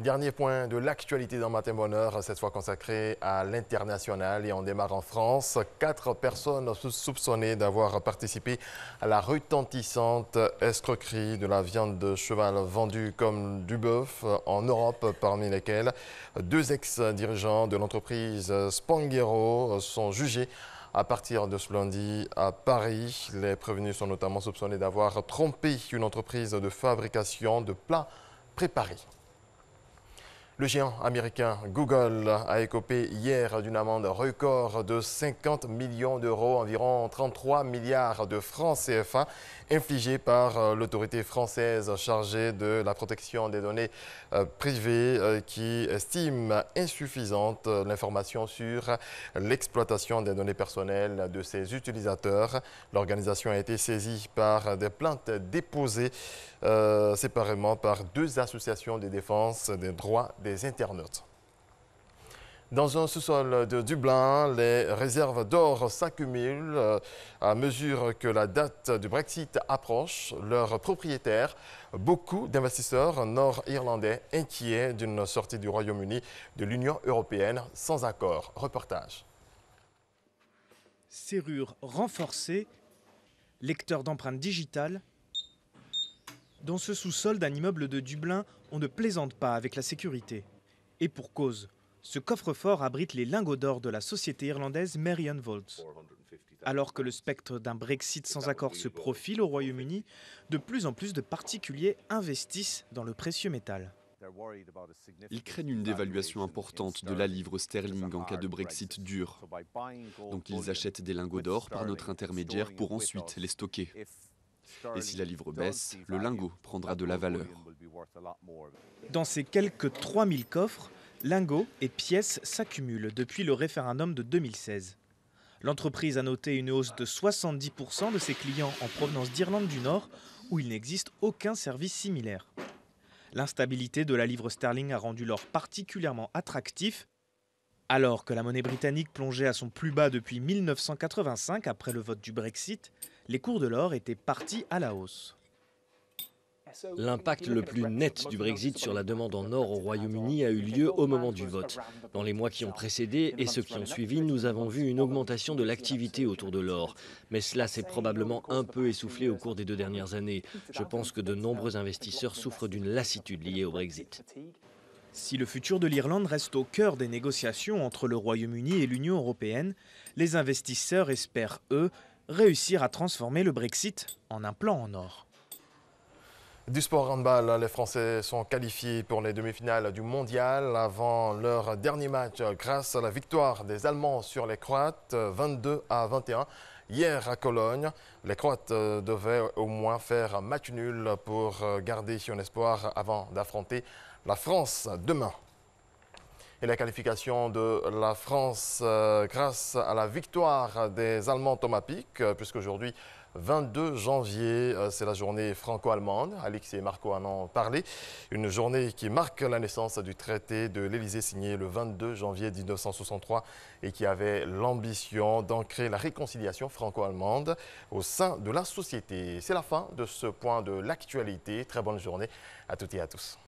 Dernier point de l'actualité dans Matin Bonheur, cette fois consacré à l'international et on démarre en France. 4 personnes soupçonnées d'avoir participé à la retentissante escroquerie de la viande de cheval vendue comme du bœuf en Europe, parmi lesquels 2 ex-dirigeants de l'entreprise Spanghero sont jugés à partir de ce lundi à Paris. Les prévenus sont notamment soupçonnés d'avoir trompé une entreprise de fabrication de plats préparés. Le géant américain Google a écopé hier d'une amende record de 50 millions d'euros, environ 33 milliards de francs CFA, infligée par l'autorité française chargée de la protection des données privées qui estime insuffisante l'information sur l'exploitation des données personnelles de ses utilisateurs. L'organisation a été saisie par des plaintes déposées séparément par 2 associations de défense des droits des internautes. Dans un sous-sol de Dublin, les réserves d'or s'accumulent à mesure que la date du Brexit approche. Leurs propriétaires, beaucoup d'investisseurs nord-irlandais inquiets d'une sortie du Royaume-Uni de l'Union européenne sans accord. Reportage. Serrures renforcées, lecteurs d'empreintes digitales. Dans ce sous-sol d'un immeuble de Dublin, on ne plaisante pas avec la sécurité. Et pour cause, ce coffre-fort abrite les lingots d'or de la société irlandaise Merion Vaults. Alors que le spectre d'un Brexit sans accord se profile au Royaume-Uni, de plus en plus de particuliers investissent dans le précieux métal. Ils craignent une dévaluation importante de la livre sterling en cas de Brexit dur. Donc ils achètent des lingots d'or par notre intermédiaire pour ensuite les stocker. Et si la livre baisse, le lingot prendra de la valeur. Dans ces quelques 3000 coffres, lingots et pièces s'accumulent depuis le référendum de 2016. L'entreprise a noté une hausse de 70% de ses clients en provenance d'Irlande du Nord, où il n'existe aucun service similaire. L'instabilité de la livre sterling a rendu l'or particulièrement attractif, alors que la monnaie britannique plongeait à son plus bas depuis 1985 après le vote du Brexit. Les cours de l'or étaient partis à la hausse. L'impact le plus net du Brexit sur la demande en or au Royaume-Uni a eu lieu au moment du vote. Dans les mois qui ont précédé et ceux qui ont suivi, nous avons vu une augmentation de l'activité autour de l'or. Mais cela s'est probablement un peu essoufflé au cours des 2 dernières années. Je pense que de nombreux investisseurs souffrent d'une lassitude liée au Brexit. Si le futur de l'Irlande reste au cœur des négociations entre le Royaume-Uni et l'Union européenne, les investisseurs espèrent, eux, réussir à transformer le Brexit en un plan en or. Du sport handball, les Français sont qualifiés pour les demi-finales du mondial avant leur dernier match grâce à la victoire des Allemands sur les Croates 22-21 hier à Cologne. Les Croates devaient au moins faire match nul pour garder un espoir avant d'affronter la France demain. Et la qualification de la France grâce à la victoire des Allemands Thomas Pic, puisqu'aujourd'hui, 22 janvier, c'est la journée franco-allemande. Alix et Marco en ont parlé. Une journée qui marque la naissance du traité de l'Élysée signé le 22 janvier 1963 et qui avait l'ambition d'ancrer la réconciliation franco-allemande au sein de la société. C'est la fin de ce point de l'actualité. Très bonne journée à toutes et à tous.